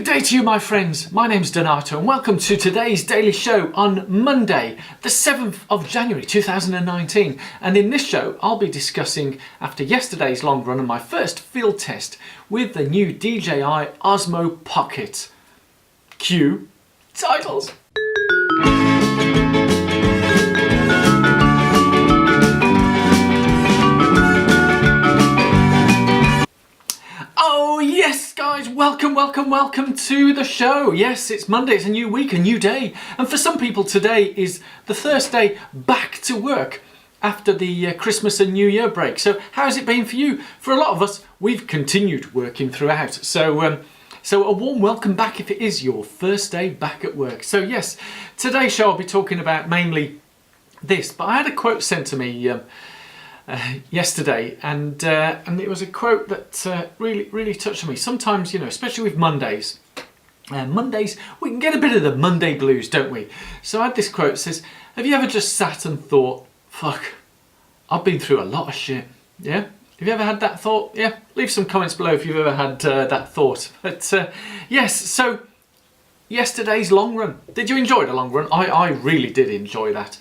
Good day to you, my friends. My name's Donato and welcome to today's daily show on Monday, the 7th of January 2019. And in this show, I'll be discussing, after yesterday's long run and my first field test with the new DJI Osmo Pocket. Cue titles. Oh yes guys, welcome to the show. Yes, it's Monday, it's a new week, a new day, and for some people today is the first day back to work after the Christmas and New Year break. So how's it been for you? For a lot of us, we've continued working throughout, so a warm welcome back if it is your first day back at work. So yes, today's show I'll be talking about mainly this, but I had a quote sent to me yesterday, and it was a quote that really touched me. Sometimes, you know, especially with Mondays, we can get a bit of the Monday blues, don't we? So I had this quote that says, have you ever just sat and thought, fuck, I've been through a lot of shit? Yeah? Have you ever had that thought? Yeah? Leave some comments below if you've ever had that thought. But yes, so yesterday's long run. Did you enjoy the long run? I really did enjoy that.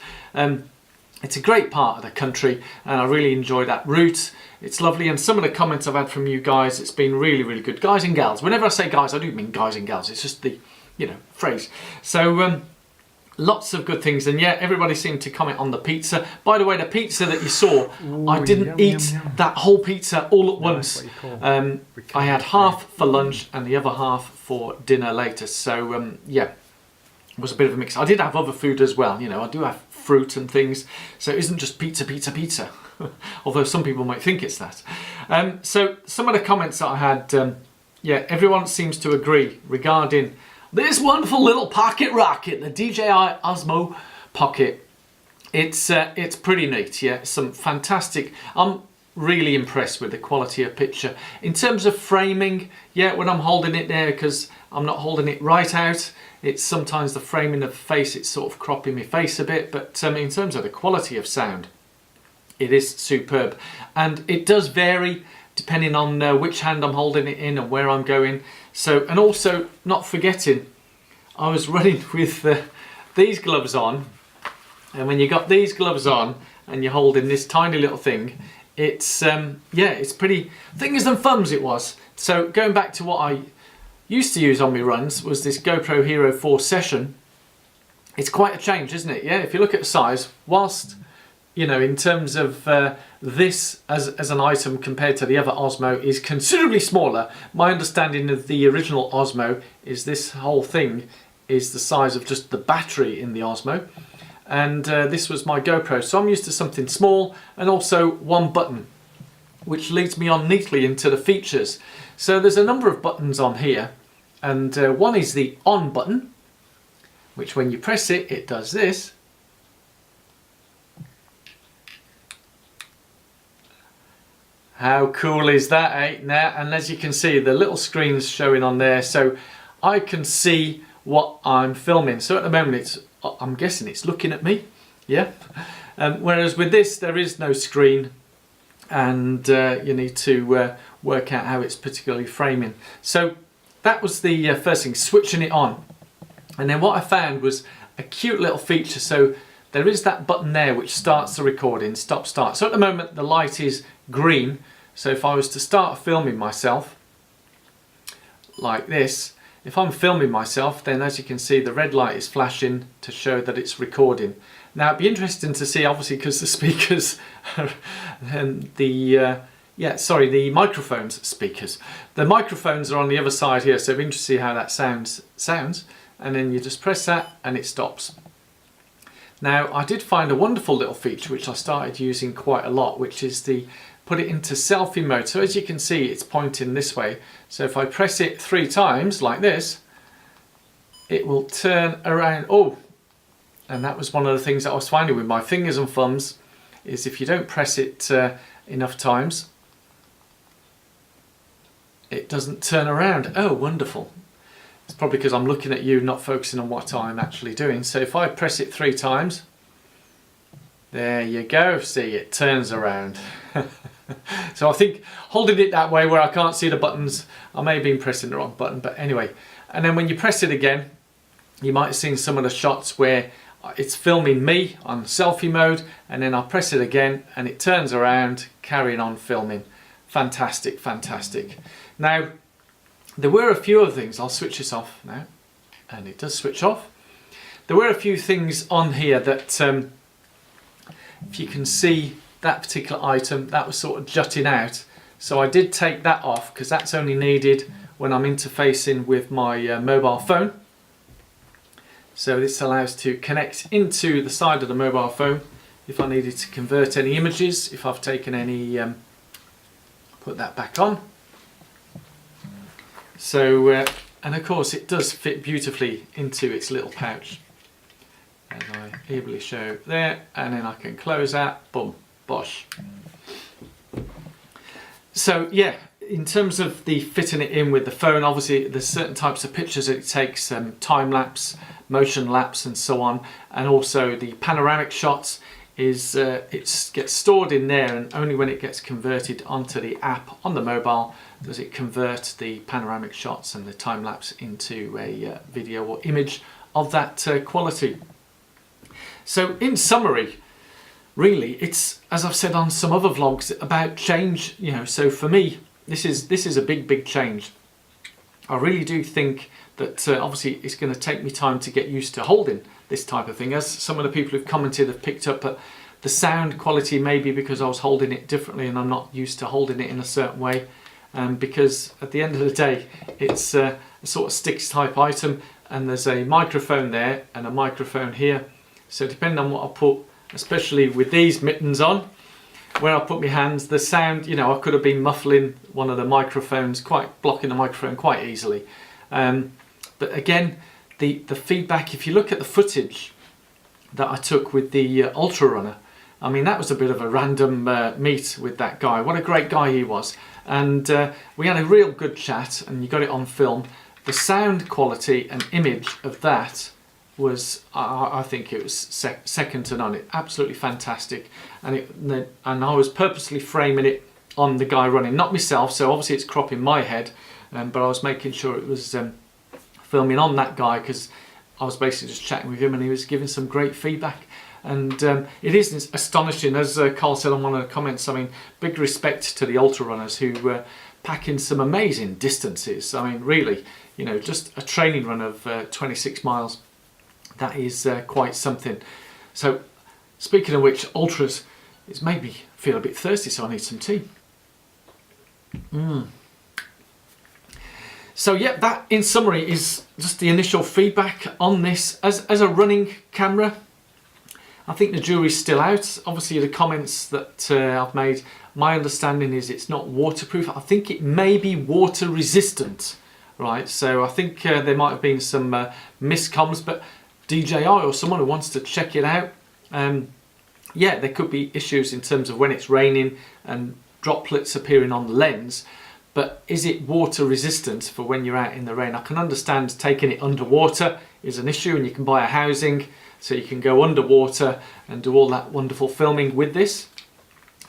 It's a great part of the country and I really enjoy that route. It's lovely, and some of the comments I've had from you guys, it's been really good. Guys and gals. Whenever I say guys, I do mean guys and gals. It's just the, you know, phrase. So lots of good things, and yeah, everybody seemed to comment on the pizza. By the way, the pizza that you saw, I didn't eat that whole pizza all at once. I had half for lunch and the other half for dinner later. So yeah, it was a bit of a mix. I did have other food as well. You know, I do have fruit and things, so it isn't just pizza although some people might think it's that. So some of the comments that I had, yeah, everyone seems to agree regarding this wonderful little pocket rocket, the DJI Osmo Pocket. It's pretty neat. Yeah, some fantastic. I'm really impressed with the quality of picture in terms of framing. Yeah, when I'm holding it there, because I'm not holding it right out, it's sometimes the framing of the face, it's sort of cropping my face a bit, but in terms of the quality of sound, it is superb. And it does vary depending on which hand I'm holding it in and where I'm going. So, and also not forgetting, I was running with these gloves on, and when you got these gloves on and you're holding this tiny little thing, it's yeah, it's pretty fingers and thumbs it was. So going back to what I used to use on my runs was this GoPro Hero 4 Session. It's quite a change, isn't it? Yeah, if you look at the size, whilst, you know, in terms of this as an item compared to the other Osmo is considerably smaller. My understanding of the original Osmo is this whole thing is the size of just the battery in the Osmo. And this was my GoPro, so I'm used to something small and also one button, which leads me on neatly into the features. So there's a number of buttons on here, and one is the on button, which when you press it, it does this. How cool is that, eh? Now, and as you can see, the little screen's showing on there, so I can see what I'm filming. So at the moment, I'm guessing it's looking at me, yeah. Whereas with this, there is no screen, and you need to work out how it's particularly framing. So that was the first thing, switching it on. And then what I found was a cute little feature. So there is that button there which starts the recording, stop start. So at the moment the light is green, so if I was to start filming myself like this, if I'm filming myself, then as you can see the red light is flashing to show that it's recording. Now it'd be interesting to see, obviously, because the speakers and the microphones, the microphones are on the other side here, so it'd be interesting to see how that sounds. And then you just press that and it stops. Now I did find a wonderful little feature which I started using quite a lot, which is the put it into selfie mode. So as you can see, it's pointing this way. So if I press it 3 times like this, it will turn around. Oh, and that was one of the things that I was finding with my fingers and thumbs, is if you don't press it enough times, it doesn't turn around. Oh, wonderful. It's probably because I'm looking at you, not focusing on what I'm actually doing. So if I press it 3 times, there you go. See, it turns around. So I think holding it that way where I can't see the buttons, I may have been pressing the wrong button, but anyway. And then when you press it again, you might have seen some of the shots where it's filming me on selfie mode, and then I'll press it again and it turns around, carrying on filming. Fantastic, fantastic. Now, there were a few other things. I'll switch this off now, and it does switch off. There were a few things on here that, if you can see that particular item, that was sort of jutting out. So I did take that off because that's only needed when I'm interfacing with my mobile phone. So this allows to connect into the side of the mobile phone if I needed to convert any images, if I've taken any, put that back on. So, and of course it does fit beautifully into its little pouch, as I ably show there, and then I can close that, boom, bosh. So yeah, in terms of the fitting it in with the phone, obviously there's certain types of pictures that it takes, time lapse, motion lapse and so on, and also the panoramic shots is it gets stored in there, and only when it gets converted onto the app on the mobile does it convert the panoramic shots and the time lapse into a video or image of that quality. So in summary, really it's, as I've said on some other vlogs, about change, you know. So for me, this is a big change. I really do think that obviously it's going to take me time to get used to holding this type of thing. As some of the people who've commented have picked up the sound quality, maybe because I was holding it differently and I'm not used to holding it in a certain way, because at the end of the day it's a sort of sticks type item, and there's a microphone there and a microphone here. So depending on what I put, especially with these mittens on, where I put my hands, the sound, you know, I could have been muffling one of the microphones, blocking the microphone quite easily. But again, the feedback, if you look at the footage that I took with the Ultra Runner, I mean, that was a bit of a random meet with that guy. What a great guy he was. And we had a real good chat, and you got it on film. The sound quality and image of that was, I think it was second to none. It absolutely fantastic. And I was purposely framing it on the guy running, not myself, so obviously it's cropping my head, but I was making sure it was filming on that guy, because I was basically just chatting with him and he was giving some great feedback. And it is astonishing, as Carl said on one of the comments. I mean, big respect to the ultra runners who pack in some amazing distances. I mean, really, you know, just a training run of 26 miles, that is quite something. So speaking of which, ultras, it's made me feel a bit thirsty, so I need some tea. So yeah, that in summary is just the initial feedback on this. As a running camera, I think the jury's still out. Obviously the comments that I've made, my understanding is it's not waterproof. I think it may be water resistant, right? So I think there might have been some miscoms, but DJI or someone who wants to check it out, yeah, there could be issues in terms of when it's raining and droplets appearing on the lens. But is it water resistant for when you're out in the rain? I can understand taking it underwater is an issue, and you can buy a housing so you can go underwater and do all that wonderful filming with this.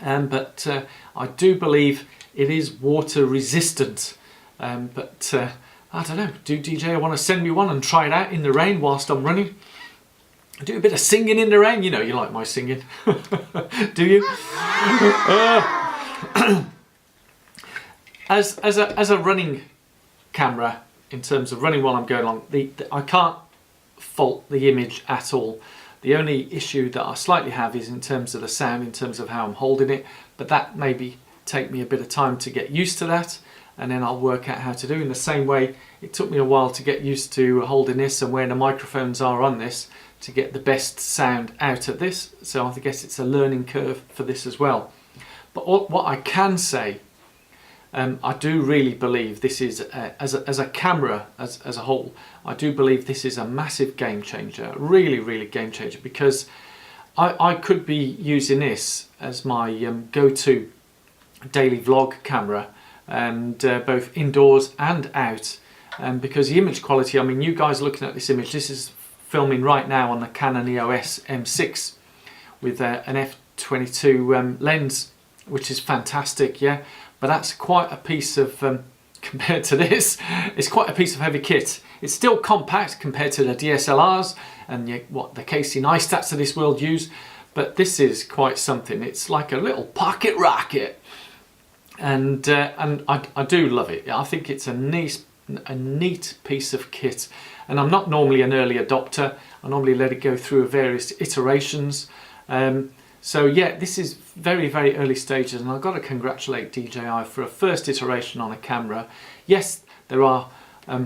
But I do believe it is water resistant. But I don't know, do DJI want to send me one and try it out in the rain whilst I'm running? Do a bit of singing in the rain. You know you like my singing. Do you? As a running camera, in terms of running while I'm going along, I can't fault the image at all. The only issue that I slightly have is in terms of the sound, in terms of how I'm holding it, but that maybe take me a bit of time to get used to that, and then I'll work out how to do. In the same way, it took me a while to get used to holding this and where the microphones are on this to get the best sound out of this. So I guess it's a learning curve for this as well. But what I can say, I do really believe this is, as a camera as a whole, I do believe this is a massive game changer, really game changer, because I could be using this as my go-to daily vlog camera, and both indoors and out, because the image quality, I mean, you guys looking at this image, this is filming right now on the Canon EOS M6 with an f/22 lens which is fantastic, yeah. But that's quite a piece of, compared to this, it's quite a piece of heavy kit. It's still compact compared to the DSLRs and what the Casey Neistats of this world use, but this is quite something. It's like a little pocket rocket, and I do love it. I think it's a neat piece of kit, and I'm not normally an early adopter. I normally let it go through various iterations. So yeah, this is very, very early stages, and I've got to congratulate DJI for a first iteration on a camera. Yes, there are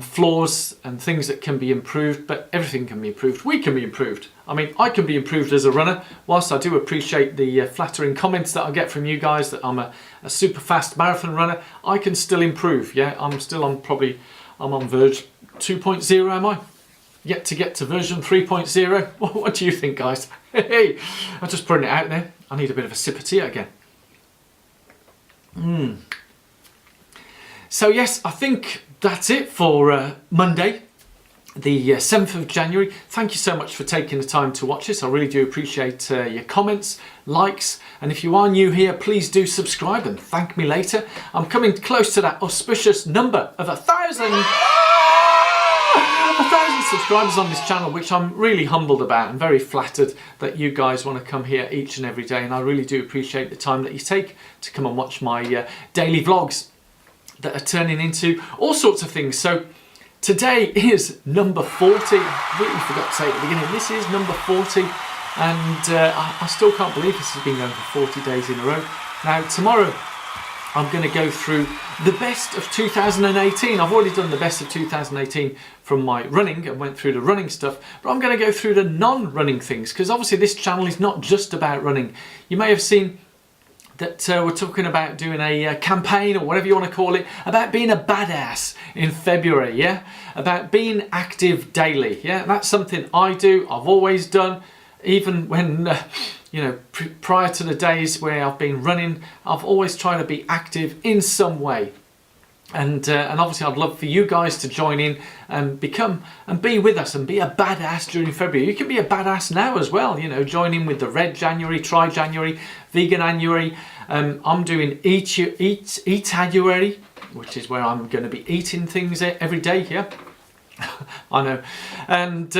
flaws and things that can be improved, but everything can be improved. We can be improved. I mean, I can be improved as a runner. Whilst I do appreciate the flattering comments that I get from you guys that I'm a super fast marathon runner, I can still improve. Yeah, I'm still on I'm on verge 2.0, am I? Yet to get to version 3.0. What do you think, guys? Hey, I'm just putting it out there. I need a bit of a sip of tea again. So yes, I think that's it for Monday, the 7th of January. Thank you so much for taking the time to watch this. I really do appreciate your comments, likes, and if you are new here, please do subscribe and thank me later. I'm coming close to that auspicious number of 1,000 subscribers on this channel, which I'm really humbled about and very flattered that you guys want to come here each and every day, and I really do appreciate the time that you take to come and watch my daily vlogs that are turning into all sorts of things. So today is number 40. I really forgot to say at the beginning, this is number 40, and I still can't believe this has been going for 40 days in a row. Now tomorrow I'm going to go through the best of 2018. I've already done the best of 2018 from my running and went through the running stuff, but I'm going to go through the non-running things, because obviously this channel is not just about running. You may have seen that we're talking about doing a campaign, or whatever you want to call it, about being a badass in February, yeah? About being active daily, yeah? That's something I do, I've always done, even when, you know, prior to the days where I've been running, I've always tried to be active in some way. And obviously I'd love for you guys to join in and be with us and be a badass during February. You can be a badass now as well, you know, join in with the Red January, Try January, Vegan January. I'm doing Eat January, which is where I'm going to be eating things every day here. I know. And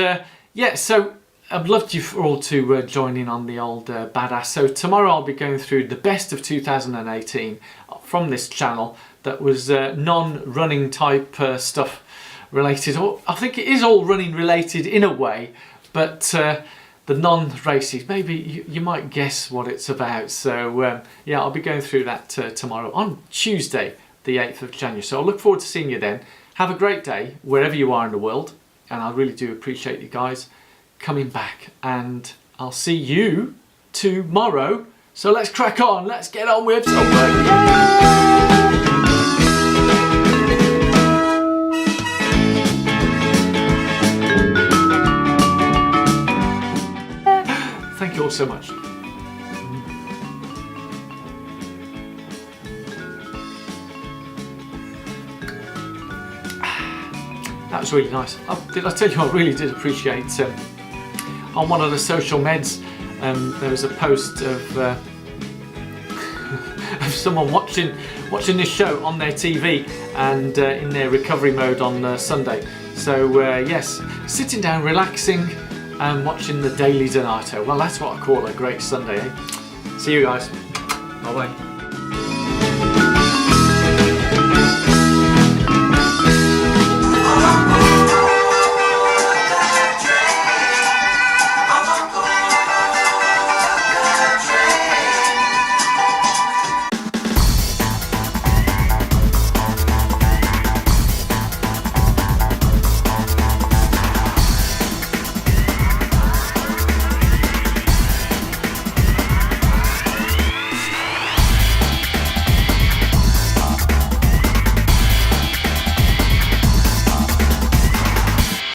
yeah, so I'd love you all to join in on the old badass. So tomorrow I'll be going through the best of 2018 from this channel that was non-running type stuff related. Or I think it is all running related in a way, but the non-races, maybe you might guess what it's about. So yeah, I'll be going through that tomorrow on Tuesday, the 8th of January. So I look forward to seeing you then. Have a great day wherever you are in the world, and I really do appreciate you guys coming back, and I'll see you tomorrow. So let's crack on, let's get on with some work. Thank you all so much. That was really nice. Did I tell you I really did appreciate on one of the social meds there was a post of of someone watching this show on their TV and in their recovery mode on Sunday. So yes, sitting down, relaxing and watching the Daily Donato. Well, that's what I call a great Sunday, eh? See you guys. Bye bye.